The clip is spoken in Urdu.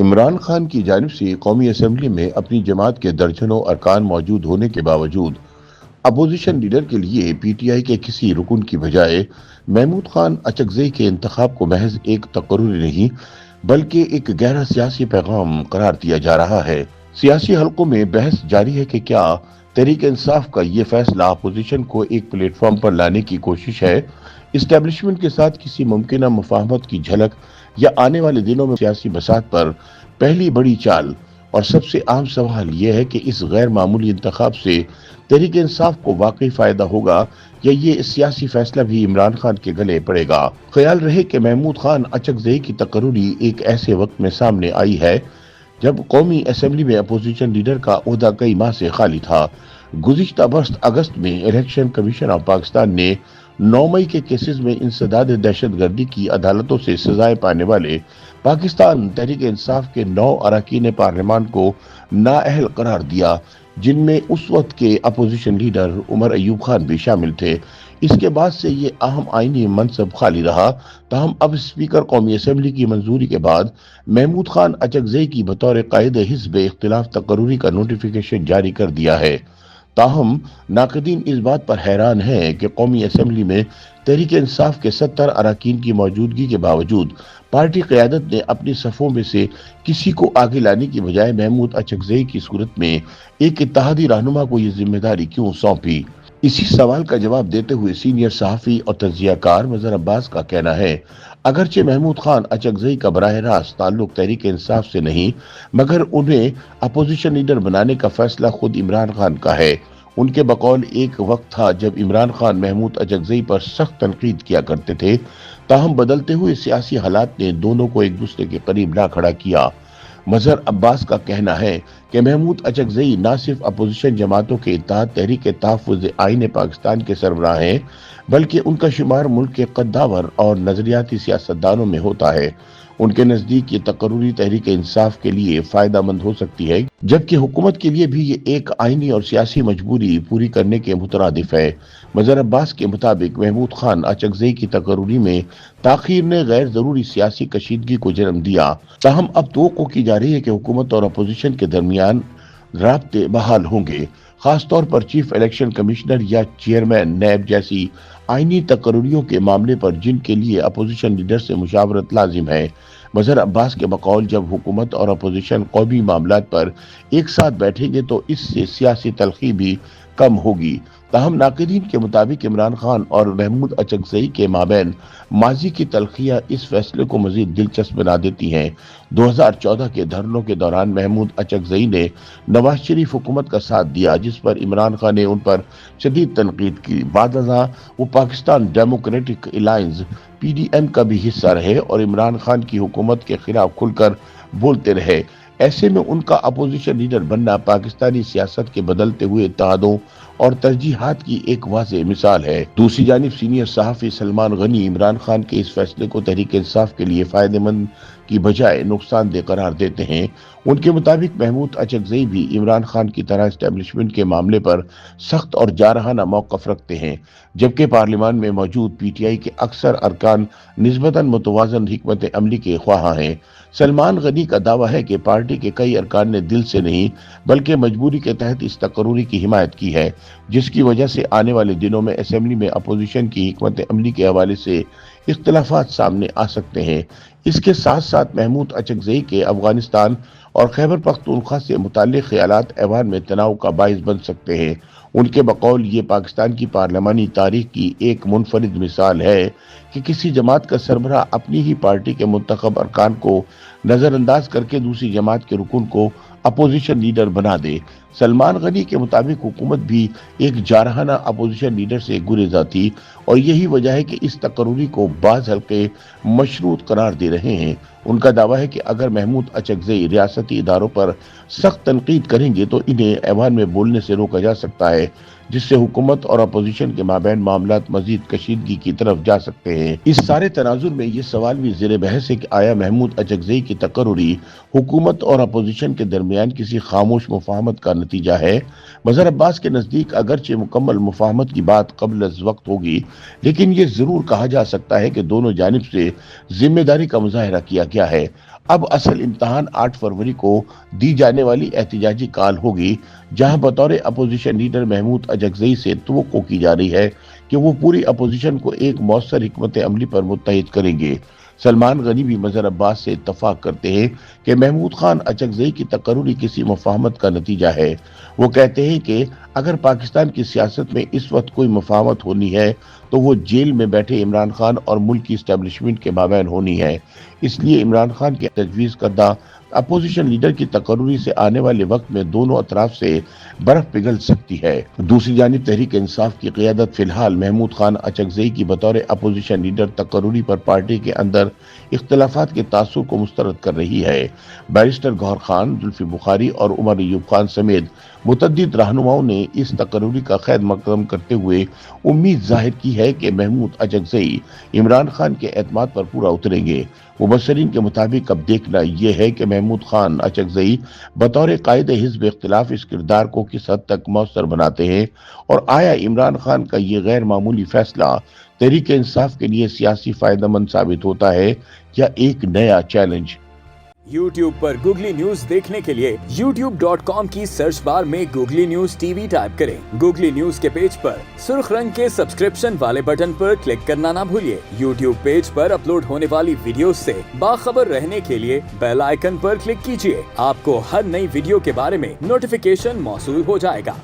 عمران خان کی جانب سے قومی اسمبلی میں اپنی جماعت کے درجنوں ارکان موجود ہونے کے باوجود اپوزیشن لیڈر کے لیے پی ٹی آئی کے کسی رکن کی بجائے محمود خان اچکزئی کے انتخاب کو محض ایک تقرری نہیں بلکہ ایک گہرا سیاسی پیغام قرار دیا جا رہا ہے۔ سیاسی حلقوں میں بحث جاری ہے کہ کیا تحریک انصاف کا یہ فیصلہ اپوزیشن کو ایک پلیٹ فارم پر لانے کی کوشش ہے، اسٹیبلشمنٹ کے ساتھ کسی ممکنہ مفاہمت کی جھلک، یا آنے والے دنوں میں سیاسی بساط پر پہلی بڑی چال؟ اور سب سے عام سوال یہ ہے کہ اس غیر معمولی انتخاب سے تحریک انصاف کو واقعی فائدہ ہوگا یا یہ سیاسی فیصلہ بھی عمران خان کے گلے پڑے گا۔ خیال رہے کہ محمود خان اچکزئی کی تقرری ایک ایسے وقت میں سامنے آئی ہے جب قومی اسمبلی میں اپوزیشن لیڈر کا عہدہ کئی ماہ سے خالی تھا۔ گزشتہ برس اگست میں الیکشن کمیشن آف پاکستان نے 9 مئی کے کیسز میں انسداد دہشت گردی کی عدالتوں سے سزائیں پانے والے پاکستان تحریک انصاف کے 9 اراکین پارلیمان کو نااہل قرار دیا، جن میں اس وقت کے اپوزیشن لیڈر عمر ایوب خان بھی شامل تھے۔ اس کے بعد سے یہ اہم آئینی منصب خالی رہا، تاہم اب اسپیکر قومی اسمبلی کی منظوری کے بعد محمود خان اچکزئی کی بطور قائد حزب اختلاف تقرری کا نوٹیفیکیشن جاری کر دیا ہے۔ تاہم ناقدین اس بات پر حیران ہیں کہ قومی اسمبلی میں تحریک انصاف کے 70 اراکین کی موجودگی کے باوجود پارٹی قیادت نے اپنی صفوں میں سے کسی کو آگے لانے کی بجائے محمود اچکزئی کی صورت میں ایک اتحادی رہنما کو یہ ذمہ داری کیوں سونپی۔ اسی سوال کا جواب دیتے ہوئے سینئر صحافی اور تجزیہ کار مظہر عباس کا کہنا ہے، اگرچہ محمود خان اچکزئی کا براہ راست تعلق تحریک انصاف سے نہیں، مگر انہیں اپوزیشن لیڈر بنانے کا فیصلہ خود عمران خان کا ہے۔ ان کے بقول ایک وقت تھا جب عمران خان محمود اچکزئی پر سخت تنقید کیا کرتے تھے، تاہم بدلتے ہوئے سیاسی حالات نے دونوں کو ایک دوسرے کے قریب لا کھڑا کیا۔ مظہر عباس کا کہنا ہے کہ محمود اچکزئی نہ صرف اپوزیشن جماعتوں کے اتحاد تحریک تحفظ آئین پاکستان کے سربراہ ہیں، بلکہ ان کا شمار ملک کے قداور اور نظریاتی سیاستدانوں میں ہوتا ہے۔ ان کے نزدیک یہ تقرری تحریک انصاف کے لیے فائدہ مند ہو سکتی ہے، جبکہ حکومت کے لیے بھی یہ ایک آئینی اور سیاسی مجبوری پوری کرنے کے مترادف ہے۔ مظہر عباس کے مطابق محمود خان اچکزئی کی تقرری میں تاخیر نے غیر ضروری سیاسی کشیدگی کو جنم دیا، تاہم اب توقع کی جا رہی ہے کہ حکومت اور اپوزیشن کے درمیان رابطے بحال ہوں گے، خاص طور پر چیف الیکشن کمشنر یا چیئرمین نیب جیسی آئینی تقرریوں کے معاملے پر، جن کے لیے اپوزیشن لیڈر سے مشاورت لازم ہے۔ مظہر عباس کے بقول جب حکومت اور اپوزیشن قومی معاملات پر ایک ساتھ بیٹھیں گے تو اس سے سیاسی تلخی بھی کم ہوگی۔ تاہم ناقدین کے مطابق عمران خان اور محمود اچکزئی کے مابین ماضی کی تلخیاں اس فیصلے کو مزید دلچسپ بنا دیتی ہیں۔ 2014 کے دھرنوں کے دوران محمود اچکزئی نے نواز شریف حکومت کا ساتھ دیا، جس پر عمران خان نے ان پر شدید تنقید کی۔ بعد ازاں وہ Pakistan Democratic Alliance P D M کا بھی حصہ رہے اور عمران خان کی حکومت کے خلاف کھل کر بولتے رہے۔ ایسے میں ان کا اپوزیشن لیڈر بننا پاکستانی سیاست کے بدلتے ہوئے اتحادوں اور ترجیحات کی ایک واضح مثال ہے۔ دوسری جانب سینئر صحافی سلمان غنی عمران خان کے اس فیصلے کو تحریک انصاف کے لیے فائدہ مند کی بجائے نقصان دہ قرار دیتے ہیں۔ ان کے مطابق محمود اچکزئی بھی عمران خان کی طرح اسٹیبلشمنٹ کے معاملے پر سخت اور جارحانہ موقف رکھتے ہیں، جبکہ پارلیمان میں موجود پی ٹی آئی کے اکثر ارکان نسبتاً متوازن حکمت عملی کے خواہاں ہیں۔ سلمان غنی کا دعویٰ ہے کہ پارٹی کے کئی ارکان نے دل سے نہیں بلکہ مجبوری کے تحت اس تقرری کی حمایت کی ہے، جس کی وجہ سے آنے والے دنوں میں اسمبلی میں اپوزیشن کی حکمت عملی کے حوالے سے اختلافات سامنے آ سکتے ہیں۔ اس کے ساتھ ساتھ محمود اچکزئی کے افغانستان اور خیبر پختونخوا سے متعلق خیالات ایوان میں تناؤ کا باعث بن سکتے ہیں۔ ان کے بقول یہ پاکستان کی پارلیمانی تاریخ کی ایک منفرد مثال ہے کہ کسی جماعت کا سربراہ اپنی ہی پارٹی کے منتخب ارکان کو نظر انداز کر کے دوسری جماعت کے رکن کو اپوزیشن لیڈر بنا دے۔ سلمان غنی کے مطابق حکومت بھی ایک جارحانہ اپوزیشن لیڈر سے گریزاں تھی اور یہی وجہ ہے کہ اس تقرری کو بعض حلقے مشروط قرار دے رہے ہیں۔ ان کا دعویٰ ہے کہ اگر محمود اچکزئی ریاستی اداروں پر سخت تنقید کریں گے تو انہیں ایوان میں بولنے سے روکا جا سکتا ہے، جس سے حکومت اور اپوزیشن کے مابین معاملات مزید کشیدگی کی طرف جا سکتے ہیں۔ اس سارے تناظر میں یہ سوال بھی زیر بحث ہے کہ آیا محمود اچکزئی کی تقرری حکومت اور اپوزیشن کے درمیان کسی خاموش مفاہمت کا نتیجہ ہے؟ مظہر عباس کے نزدیک اگرچہ مکمل مفاہمت کی بات قبل از وقت ہوگی، لیکن یہ ضرور کہا جا سکتا ہے کہ دونوں جانب سے ذمہ داری کا مظاہرہ کیا گیا ہے۔ اب اصل امتحان 8 فروری کو دی جانے والی احتجاجی کال ہوگی، جہاں بطور اپوزیشن لیڈر محمود اجگزئی سے توقع کی جا رہی ہے کہ وہ پوری اپوزیشن کو ایک مؤثر حکمت عملی پر متحد کریں گے۔ سلمان غنی بھی مظہر عباس سے اتفاق کرتے ہیں کہ محمود خان اچکزئی کی تقرری کسی مفاہمت کا نتیجہ ہے۔ وہ کہتے ہیں کہ اگر پاکستان کی سیاست میں اس وقت کوئی مفاہمت ہونی ہے تو وہ جیل میں بیٹھے عمران خان اور ملک کی اسٹیبلشمنٹ کے مابین ہونی ہے۔ اس لیے عمران خان کے تجویز کردہ اپوزیشن لیڈر کی تقرری سے آنے والے وقت میں دونوں اطراف سے برف پگھل سکتی ہے۔ دوسری جانب تحریک انصاف کی قیادت فی الحال محمود خان اچکزئی کی بطور اپوزیشن لیڈر تقرری پر پارٹی کے اندر اختلافات کے تاثر کو مسترد کر رہی ہے۔ بیرسٹر گوہر خان، زلفی بخاری اور عمر ایوب خان سمیت متعدد رہنماؤں نے اس تقرری کا خیر مقدم کرتے ہوئے امید ظاہر کی ہے کہ محمود اچکزئی عمران خان کے اعتماد پر پورا اتریں گے۔ مبصرین کے مطابق اب دیکھنا یہ ہے کہ محمود خان اچکزئی بطور قائد حزب اختلاف اس کردار کو کس حد تک مؤثر بناتے ہیں، اور آیا عمران خان کا یہ غیر معمولی فیصلہ تحریک انصاف کے لیے سیاسی فائدہ مند ثابت ہوتا ہے یا ایک نیا چیلنج۔ YouTube پر گوگلی نیوز دیکھنے کے لیے youtube.com کی سرچ بار میں googly news T V type کریں۔ گوگلی نیوز کے پیج پر سرخ رنگ کے سبسکرپشن والے بٹن پر کلک کرنا نہ بھولیے۔ YouTube پیج پر اپلوڈ ہونے والی ویڈیوز سے باخبر رہنے کے لیے بیل آئیکن پر کلک کیجیے۔ آپ کو ہر نئی ویڈیو کے بارے میں نوٹیفیکیشن موصول ہو جائے گا۔